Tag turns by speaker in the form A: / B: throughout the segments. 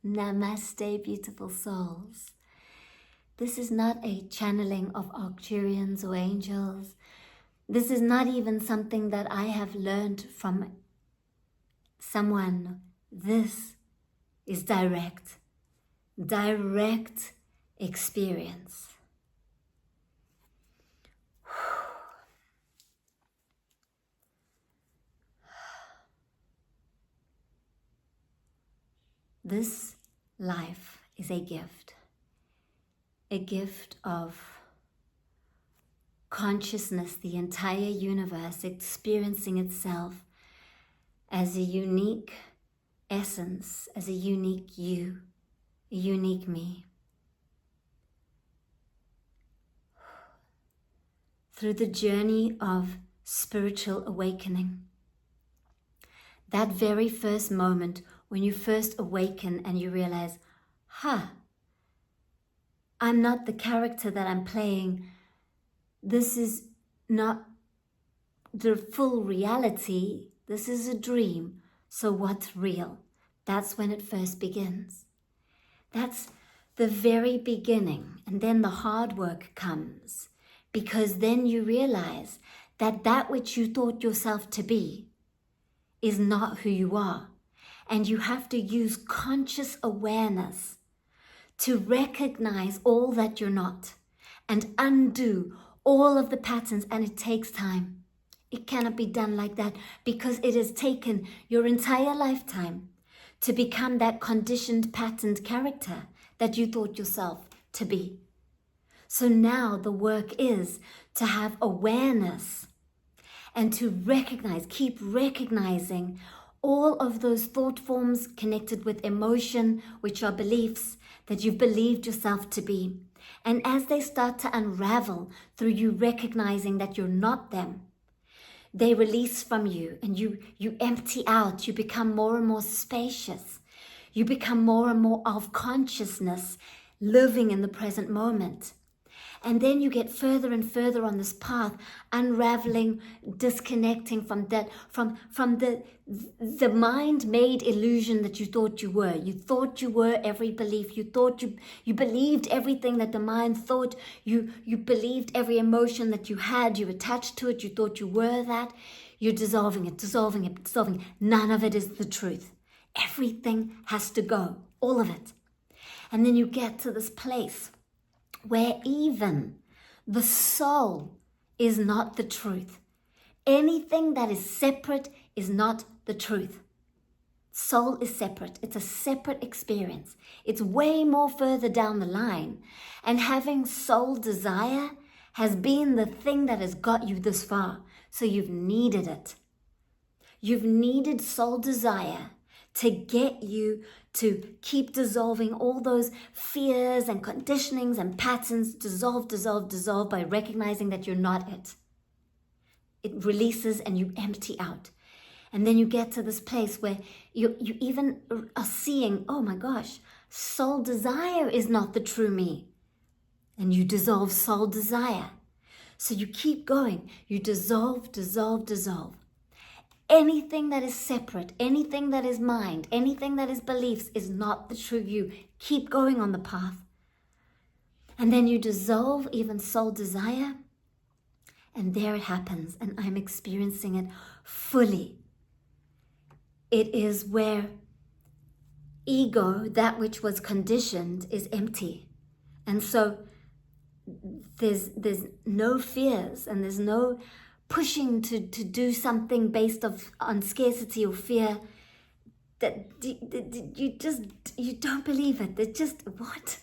A: Namaste, beautiful souls. This is not a channeling of Arcturians or angels. This is not even something that I have learned from someone. This is direct experience. This life is a gift of consciousness, the entire universe experiencing itself as a unique essence, as a unique you, a unique me. Through the journey of spiritual awakening, that very first moment when you first awaken and you realize, I'm not the character that I'm playing. This is not the full reality. This is a dream. So what's real? That's when it first begins. That's the very beginning. And then the hard work comes, because then you realize that which you thought yourself to be is not who you are. And you have to use conscious awareness to recognize all that you're not and undo all of the patterns. And it takes time. It cannot be done like that, because it has taken your entire lifetime to become that conditioned, patterned character that you thought yourself to be. So now the work is to have awareness and to recognize, keep recognizing all of those thought forms connected with emotion, which are beliefs that you've believed yourself to be. And as they start to unravel through you recognizing that you're not them, they release from you and you empty out. You become more and more spacious. You become more and more of consciousness, living in the present moment. And then you get further and further on this path, unraveling, disconnecting from that, from the mind-made illusion that you thought you were. You thought you were every belief. You thought you believed everything that the mind thought. You believed every emotion that you had. You attached to it. You thought you were that. You're dissolving it. None of it is the truth. Everything has to go, all of it. And then you get to this place where even the soul is not the truth. Anything that is separate is not the truth. Soul is separate. It's a separate experience. It's way more further down the line. And having soul desire has been the thing that has got you this far. So you've needed it. You've needed soul desire to get you to keep dissolving all those fears and conditionings and patterns. Dissolve by recognizing that you're not it. It releases and you empty out. And then you get to this place where you even are seeing, oh my gosh, soul desire is not the true me. And you dissolve soul desire. So you keep going. You dissolve. Anything that is separate, anything that is mind, anything that is beliefs is not the true you. Keep going on the path. And then you dissolve even soul desire. And there it happens. And I'm experiencing it fully. It is where ego, that which was conditioned, is empty. And so there's no fears and there's no pushing to do something based on scarcity or fear. That you don't believe it. They're just, what?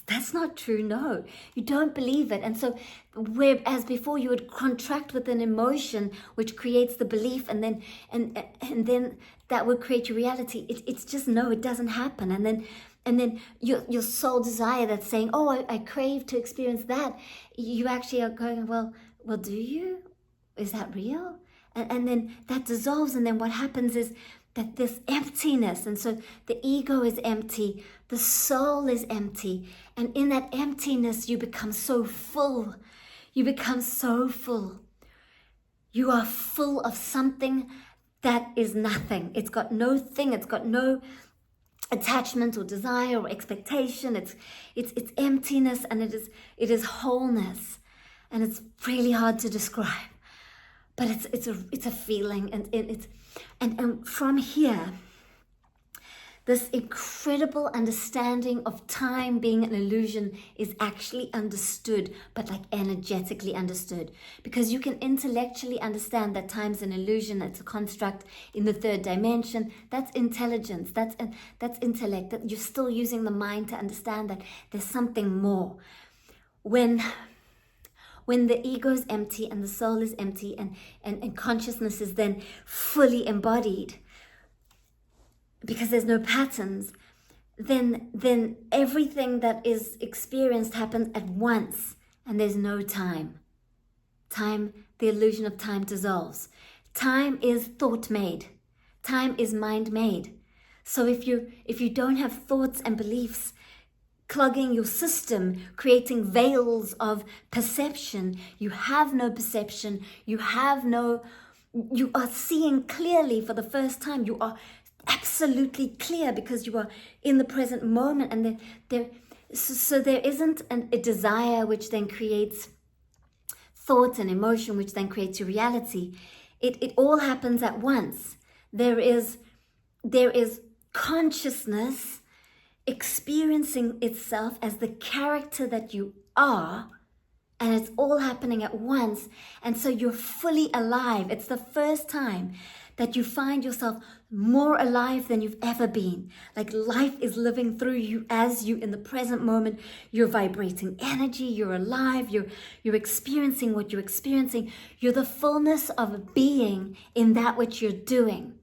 A: That's not true. No, you don't believe it. And so whereas before you would contract with an emotion which creates the belief, and then that would create your reality. It's just, no, it doesn't happen. And then your soul desire that's saying, oh, I crave to experience that. You actually are going, well, do you? Is that real? And then that dissolves. And then what happens is that this emptiness. And so the ego is empty. The soul is empty. And in that emptiness, you become so full. You become so full. You are full of something that is nothing. It's got no thing. It's got no attachment or desire or expectation. It's emptiness, and it is wholeness, and it's really hard to describe, but it's a feeling, and from here, this incredible understanding of time being an illusion is actually understood, but like energetically understood. Because you can intellectually understand that time's an illusion, it's a construct in the third dimension. That's intelligence, that's intellect, that you're still using the mind to understand that there's something more. When the ego is empty and the soul is empty, and consciousness is then fully embodied, because there's no patterns, then everything that is experienced happens at once, and there's no time. The illusion of time dissolves. Time is thought made. Time is mind made. So if you don't have thoughts and beliefs clogging your system, creating veils of perception, you have no perception, you are seeing clearly for the first time. You are absolutely clear because you are in the present moment, and so there isn't a desire which then creates thought and emotion, which then creates your reality. It all happens at once. There is consciousness experiencing itself as the character that you are, and it's all happening at once, and so you're fully alive. It's the first time that you find yourself more alive than you've ever been. Like life is living through you as you in the present moment. You're vibrating energy, you're alive, you're experiencing what you're experiencing. You're the fullness of being in that which you're doing.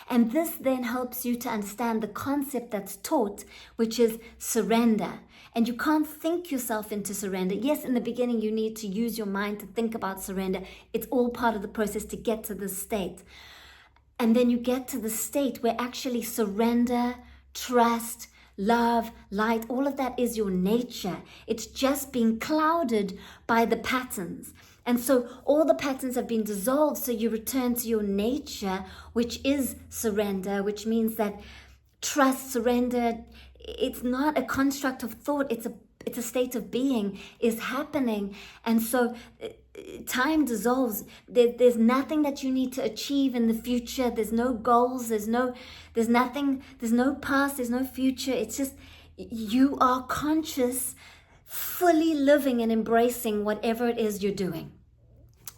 A: And this then helps you to understand the concept that's taught, which is surrender. And you can't think yourself into surrender. Yes, in the beginning, you need to use your mind to think about surrender. It's all part of the process to get to this state. And then you get to the state where actually surrender, trust, love, light, all of that is your nature. It's just being clouded by the patterns. And so all the patterns have been dissolved, so you return to your nature, which is surrender, which means that trust, surrender, it's not a construct of thought, it's a state of being is happening. And so time dissolves. There's nothing that you need to achieve in the future. There's no goals, there's nothing, there's no past, there's no future. It's just you are conscious, fully living and embracing whatever it is you're doing.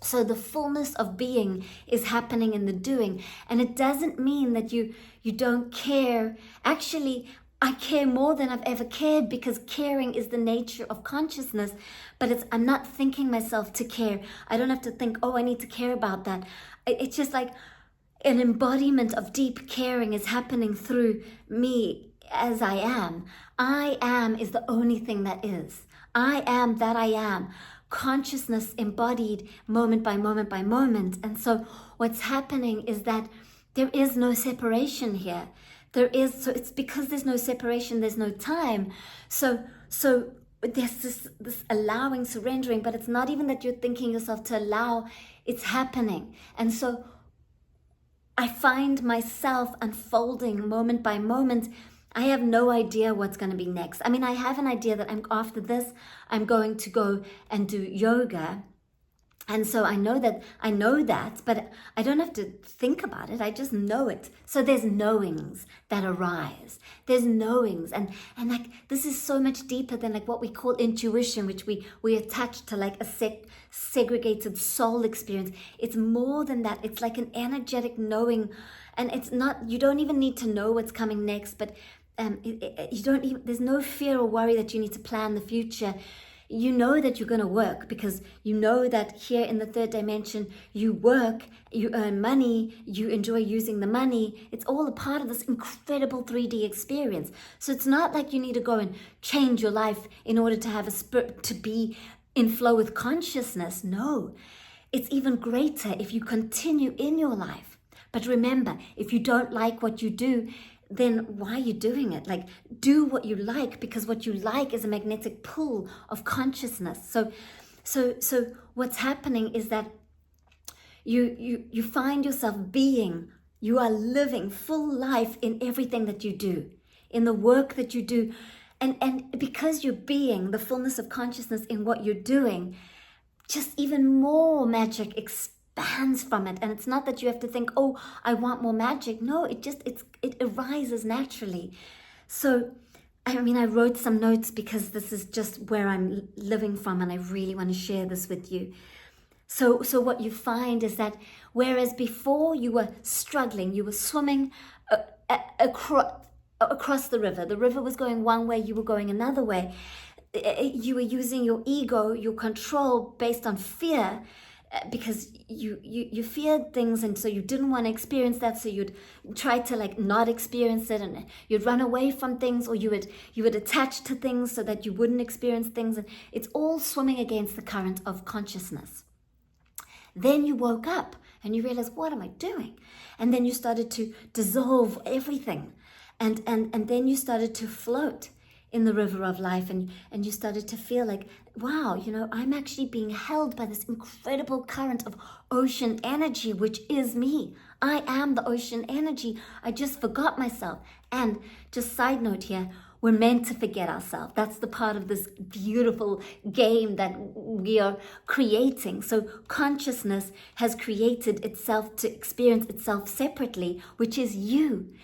A: So the fullness of being is happening in the doing. And it doesn't mean that you don't care. Actually, I care more than I've ever cared, because caring is the nature of consciousness. But I'm not thinking myself to care. I don't have to think, oh, I need to care about that. It's just like an embodiment of deep caring is happening through me as I am. I am is the only thing that is. I am that I am. Consciousness embodied moment by moment by moment. And so what's happening is that there is no separation here. So it's because there's no separation, there's no time. So there's this allowing, surrendering, but it's not even that you're thinking yourself to allow, it's happening. And so I find myself unfolding moment by moment. I have no idea what's going to be next. I mean, I have an idea that after this, I'm going to go and do yoga. And so I know that, but I don't have to think about it. I just know it. So there's knowings that arise. There's knowings. And like, this is so much deeper than like what we call intuition, which we attach to like a segregated soul experience. It's more than that. It's like an energetic knowing. And it's not, you don't even need to know what's coming next, but there's no fear or worry that you need to plan the future. You know that you're going to work, because you know that here in the third dimension, you work, you earn money, you enjoy using the money. It's all a part of this incredible 3D experience. So it's not like you need to go and change your life in order to have a spirit, to be in flow with consciousness. No, it's even greater if you continue in your life. But remember, if you don't like what you do, then why are you doing it? Like, do what you like, because what you like is a magnetic pull of consciousness. So what's happening is that you find yourself being, you are living full life in everything that you do, in the work that you do. And because you're being the fullness of consciousness in what you're doing, just even more magic expands from it. And it's not that you have to think, oh, I want more magic. No, it arises naturally. So, I mean, I wrote some notes because this is just where I'm living from, and I really want to share this with you. So what you find is that whereas before you were struggling, you were swimming across the river was going one way, you were going another way. You were using your ego, your control based on fear, because you feared things, and so you didn't want to experience that, so you'd try to like not experience it, and you'd run away from things, or you would attach to things so that you wouldn't experience things, and it's all swimming against the current of consciousness. Then you woke up and you realized, what am I doing? And then you started to dissolve everything, and then you started to float in the river of life, and you started to feel like, wow, I'm actually being held by this incredible current of ocean energy, which is me. I am the ocean energy. I just forgot myself. And just side note here, we're meant to forget ourselves. That's the part of this beautiful game that we are creating. So consciousness has created itself to experience itself separately, which is you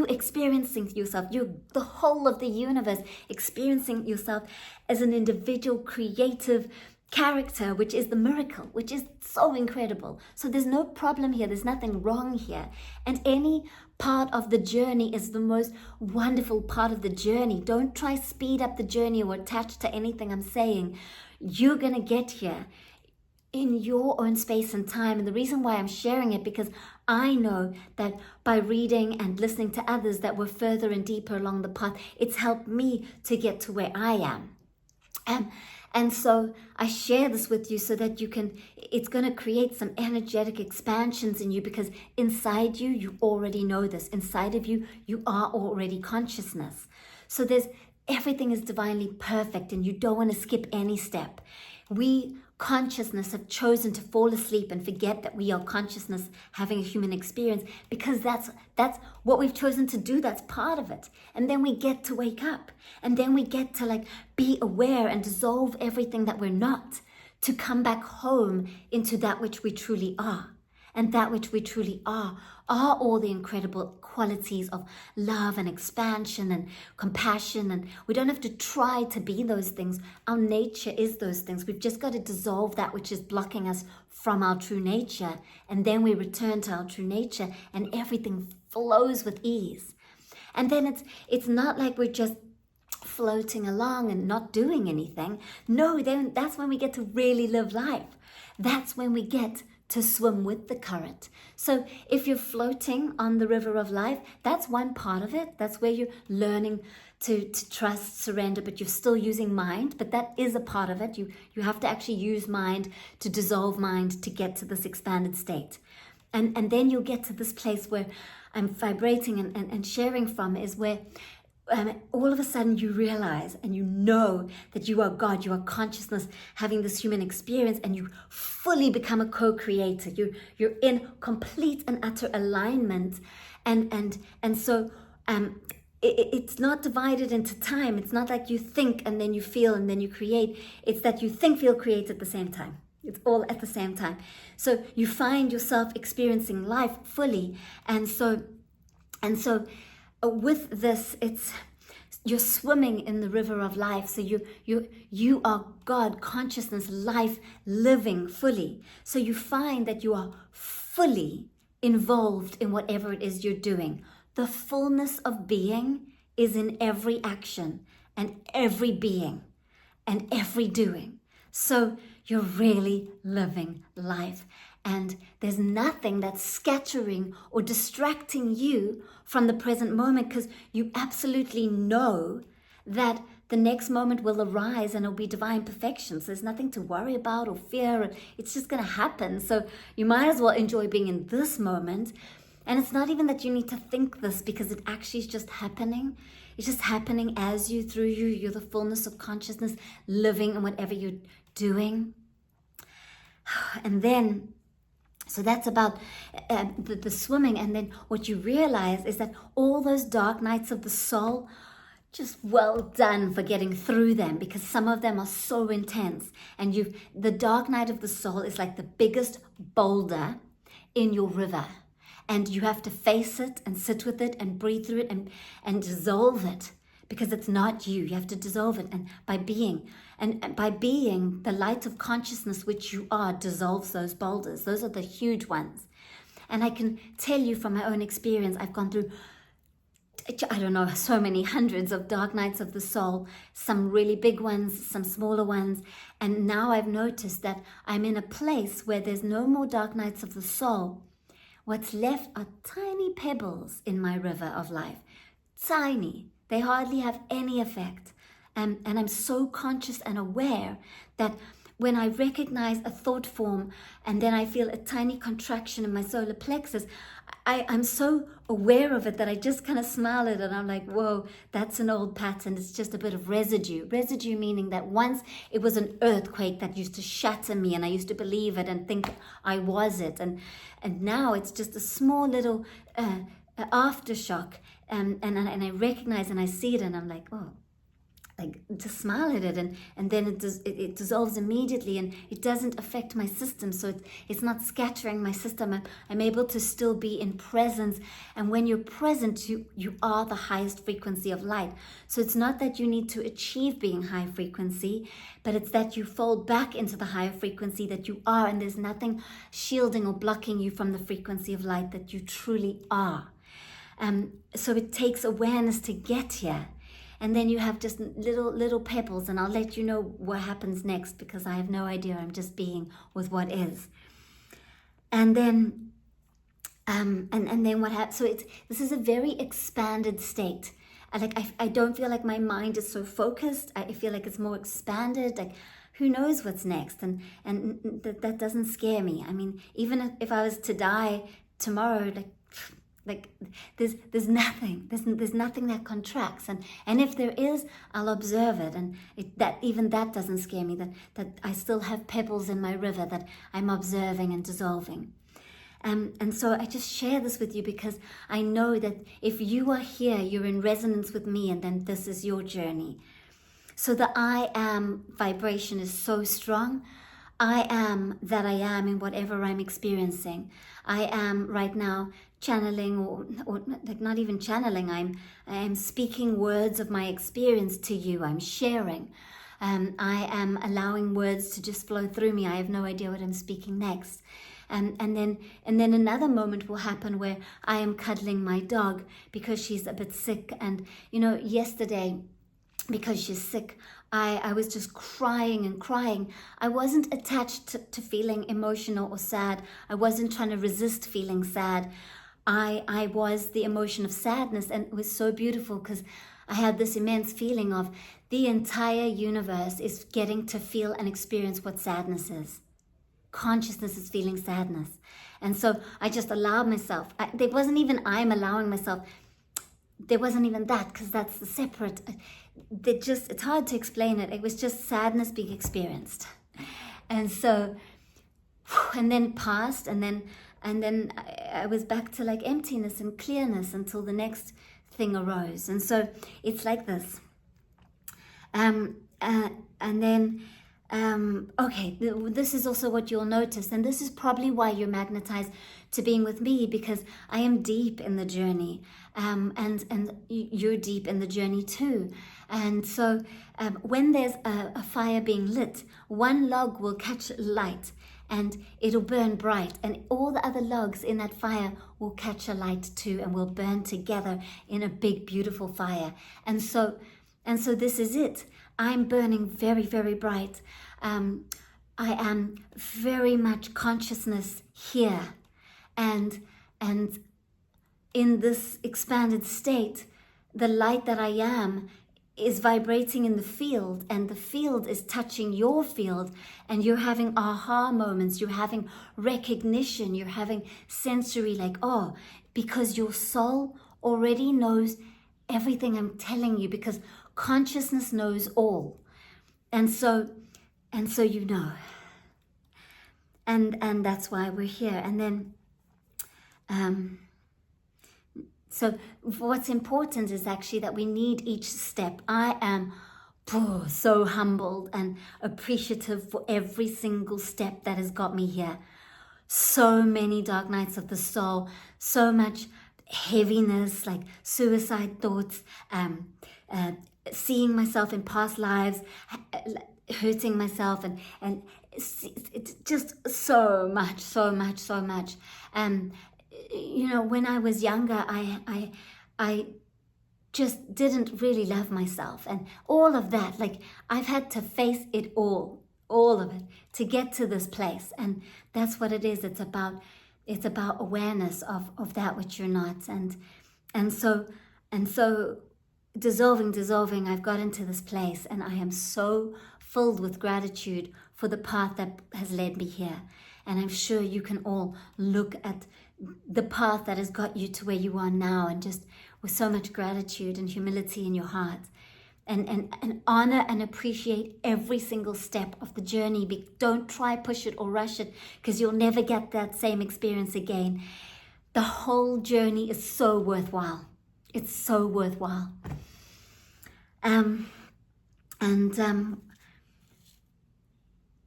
A: experiencing yourself. You're the whole of the universe experiencing yourself as an individual creative character, which is the miracle, which is so incredible. So there's no problem here. There's nothing wrong here. And any part of the journey is the most wonderful part of the journey. Don't try speed up the journey or attach to anything I'm saying. You're going to get here in your own space and time. And the reason why I'm sharing it, because I know that by reading and listening to others that were further and deeper along the path, it's helped me to get to where I am. And so I share this with you so that it's going to create some energetic expansions in you, because inside you already know this. Inside of you are already consciousness. So everything is divinely perfect, and you don't want to skip any step. We consciousness have chosen to fall asleep and forget that we are consciousness having a human experience, because that's what we've chosen to do. That's part of it. And then we get to wake up, and then we get to be aware and dissolve everything that we're not, to come back home into that which we truly are. And that which we truly are all the incredible qualities of love and expansion and compassion. And we don't have to try to be those things. Our nature is those things. We've just got to dissolve that which is blocking us from our true nature. And then we return to our true nature, and everything flows with ease. And then it's not like we're just floating along and not doing anything. No, then that's when we get to really live life. That's when we get to swim with the current. So if you're floating on the river of life, that's one part of it. That's where you're learning to trust, surrender, but you're still using mind. But that is a part of it. You have to actually use mind to dissolve mind to get to this expanded state. And then you'll get to this place where I'm vibrating and sharing from, is where all of a sudden you realize and you know that you are God, you are consciousness having this human experience, and you fully become a co-creator. You're in complete and utter alignment, and so it's not divided into time. It's not like you think and then you feel and then you create. It's that you think, feel, create at the same time. It's all at the same time. So you find yourself experiencing life fully, and so with this, you're swimming in the river of life. So you are God, consciousness, life, living fully. So you find that you are fully involved in whatever it is you're doing. The fullness of being is in every action and every being and every doing. So you're really living life. And there's nothing that's scattering or distracting you from the present moment, because you absolutely know that the next moment will arise and it'll be divine perfection. So there's nothing to worry about or fear. It's just going to happen. So you might as well enjoy being in this moment. And it's not even that you need to think this, because it actually is just happening. It's just happening as you, through you. You're the fullness of consciousness living in whatever you're doing. And then So that's about the swimming. And then what you realize is that all those dark nights of the soul, just well done for getting through them, because some of them are so intense. And the dark night of the soul is like the biggest boulder in your river. And you have to face it and sit with it and breathe through it and dissolve it, because it's not you. You have to dissolve it. And by being, the light of consciousness, which you are, dissolves those boulders. Those are the huge ones. And I can tell you from my own experience, I've gone through, I don't know, so many hundreds of dark nights of the soul, some really big ones, some smaller ones. And now I've noticed that I'm in a place where there's no more dark nights of the soul. What's left are tiny pebbles in my river of life. Tiny. They hardly have any effect. And I'm so conscious and aware that when I recognize a thought form and then I feel a tiny contraction in my solar plexus, I'm so aware of it that I just kind of smile at it and I'm like, whoa, that's an old pattern. It's just a bit of residue. Residue meaning that once it was an earthquake that used to shatter me and I used to believe it and think I was it. And now it's just a small little aftershock. And I recognize and I see it and I'm like, oh, like just smile at it, and then it dissolves immediately, and it doesn't affect my system, so it's not scattering my system. I'm able to still be in presence, and when you're present, you are the highest frequency of light. So it's not that you need to achieve being high frequency, but it's that you fold back into the higher frequency that you are, and there's nothing shielding or blocking you from the frequency of light that you truly are. So it takes awareness to get here. And then you have just little pebbles, and I'll let you know what happens next, because I have no idea. I'm just being with what is. And then, and then what happens? So this is a very expanded state. I don't feel like my mind is so focused. I feel like it's more expanded. Like, who knows what's next? And that doesn't scare me. I mean, even if I was to die tomorrow, like there's nothing that contracts, and if there is, I'll observe it, and that doesn't scare me, that I still have pebbles in my river that I'm observing and dissolving. And so I just share this with you because I know that if you are here, you're in resonance with me, and then this is your journey. So the I am vibration is so strong. I am that I am in whatever I'm experiencing. I am right now channeling, or like not even channeling, I am speaking words of my experience to you. I'm sharing. I am allowing words to just flow through me. I have no idea what I'm speaking next. And then another moment will happen where I am cuddling my dog because she's a bit sick. And yesterday, because she's sick, I was just crying and crying. I wasn't attached to feeling emotional or sad. I wasn't trying to resist feeling sad. I was the emotion of sadness, and it was so beautiful because I had this immense feeling of the entire universe is getting to feel and experience what sadness is. Consciousness is feeling sadness. And so I just allowed myself. There wasn't even I'm allowing myself. There wasn't even that, because that's the separate. It's hard to explain it. It was just sadness being experienced. And so, and then it passed, and then I was back to like emptiness and clearness until the next thing arose. And so it's like this. And then, okay, this is also what you'll notice, and this is probably why you're magnetized to being with me, because I am deep in the journey, and you're deep in the journey too. And so when there's a fire being lit, one log will catch light and it'll burn bright, and all the other logs in that fire will catch a light too, and will burn together in a big beautiful fire. And so this is it. I'm burning very, very bright. I am very much consciousness here, and in this expanded state, the light that I am is vibrating in the field, and the field is touching your field, and you're having aha moments, you're having recognition, you're having sensory, like, oh, because your soul already knows everything I'm telling you, because consciousness knows all. And so you know. and that's why we're here. And then so what's important is actually that we need each step. I am so humbled and appreciative for every single step that has got me here. So many dark nights of the soul, so much heaviness, like suicide thoughts, seeing myself in past lives, hurting myself, and it's just so much. You know, when I was younger, I just didn't really love myself, and all of that. Like, I've had to face it all of it, to get to this place. And that's what it is. It's about awareness of that which you're not. And so dissolving, I've got into this place, and I am so filled with gratitude for the path that has led me here. And I'm sure you can all look at the path that has got you to where you are now, and just with so much gratitude and humility in your heart, and honor and appreciate every single step of the journey. Don't try push it or rush it, because you'll never get that same experience again. The whole journey is so worthwhile. It's so worthwhile.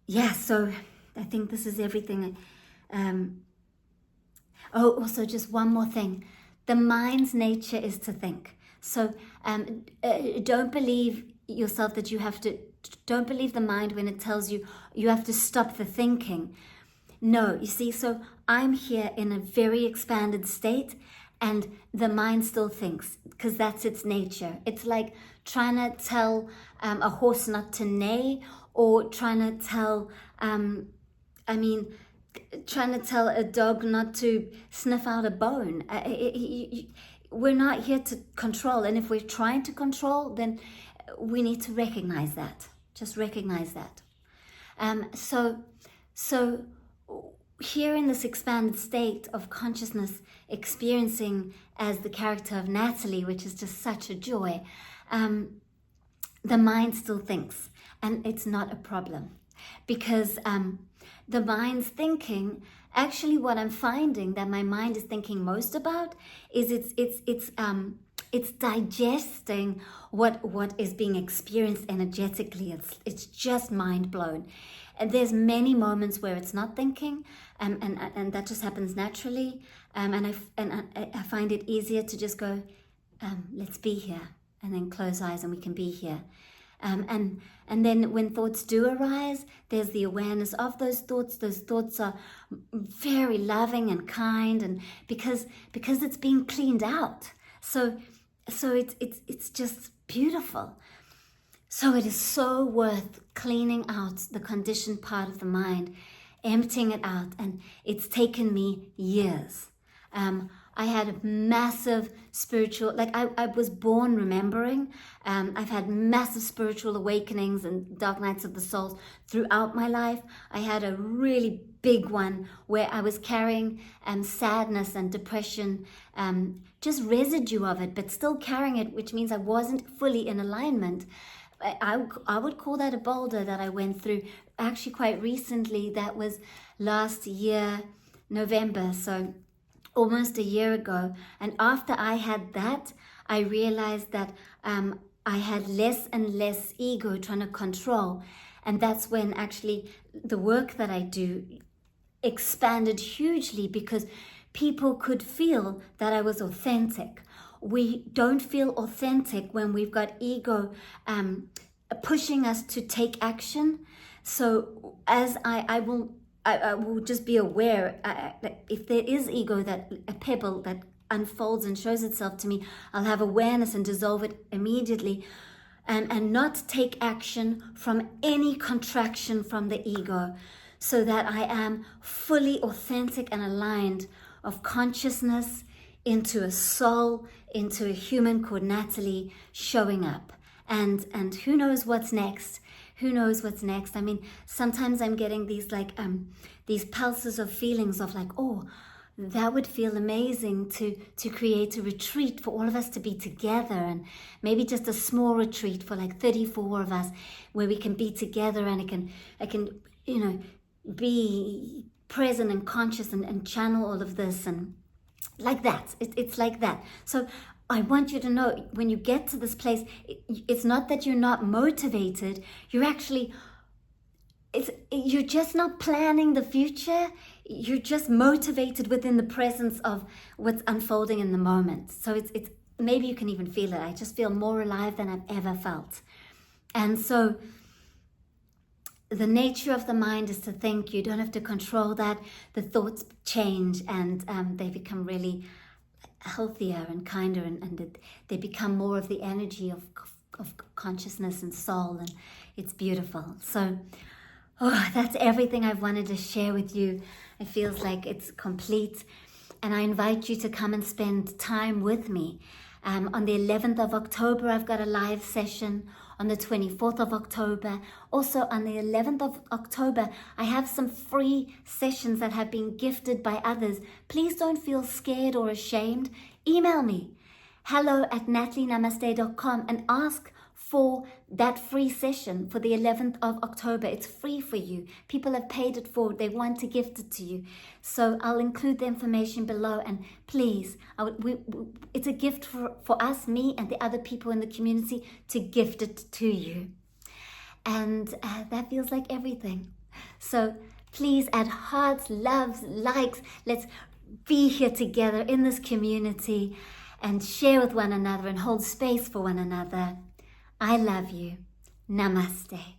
A: Yeah, so I think this is everything. Also just one more thing. The mind's nature is to think. So don't believe yourself that you have to, don't believe the mind when it tells you you have to stop the thinking. No, you see, so I'm here in a very expanded state, and the mind still thinks, because that's its nature. It's like trying to tell a horse not to neigh, or trying to tell, trying to tell a dog not to sniff out a bone. We're not here to control. And if we're trying to control, then we need to recognize that. Just recognize that. So here in this expanded state of consciousness, experiencing as the character of Natalie, which is just such a joy, the mind still thinks, and it's not a problem, because the mind's thinking, actually what I'm finding that my mind is thinking most about is it's digesting what is being experienced energetically. It's just mind blown. And there's many moments where it's not thinking, and that just happens naturally. And I find it easier to just go, let's be here, and then close eyes and we can be here. And then when thoughts do arise, there's the awareness of those thoughts. Those thoughts are very loving and kind, and because it's being cleaned out. So it's just beautiful. So it is so worth cleaning out the conditioned part of the mind, emptying it out, and it's taken me years. I had a massive spiritual, like I was born remembering. I've had massive spiritual awakenings and dark nights of the souls throughout my life. I had a really big one where I was carrying sadness and depression, just residue of it, but still carrying it, which means I wasn't fully in alignment. I would call that a boulder that I went through actually quite recently. That was last year, November. So almost a year ago. And after I had that, I realized that I had less and less ego trying to control. And that's when actually the work that I do expanded hugely, because people could feel that I was authentic. We don't feel authentic when we've got ego pushing us to take action. So as I will just be aware, if there is ego, that a pebble that unfolds and shows itself to me, I'll have awareness and dissolve it immediately, and not take action from any contraction from the ego, so that I am fully authentic and aligned of consciousness into a soul, into a human called Natalie showing up. And who knows what's next? Who knows what's next? I mean, sometimes I'm getting these these pulses of feelings of like, oh, that would feel amazing to create a retreat for all of us to be together, and maybe just a small retreat for like 34 of us, where we can be together, and I can be present and conscious and channel all of this and like that. It's like that. So I want you to know, when you get to this place, it's not that you're not motivated. You're actually, you're just not planning the future. You're just motivated within the presence of what's unfolding in the moment. So it's maybe you can even feel it. I just feel more alive than I've ever felt. And so the nature of the mind is to think. You don't have to control that. The thoughts change and they become really healthier and kinder, and they become more of the energy of consciousness and soul, and it's beautiful. So that's everything I've wanted to share with you. It feels like it's complete, and I invite you to come and spend time with me. On the 11th of October, I've got a live session. On the 24th of October, also on the 11th of October, I have some free sessions that have been gifted by others. Please don't feel scared or ashamed. Email me, hello@natalienamaste.com, and ask for that free session for the 11th of October. It's free for you. People have paid it forward. They want to gift it to you. So I'll include the information below, and please, it's a gift for us, me and the other people in the community, to gift it to you. And that feels like everything. So please add hearts, loves, likes. Let's be here together in this community and share with one another and hold space for one another. I love you. Namaste.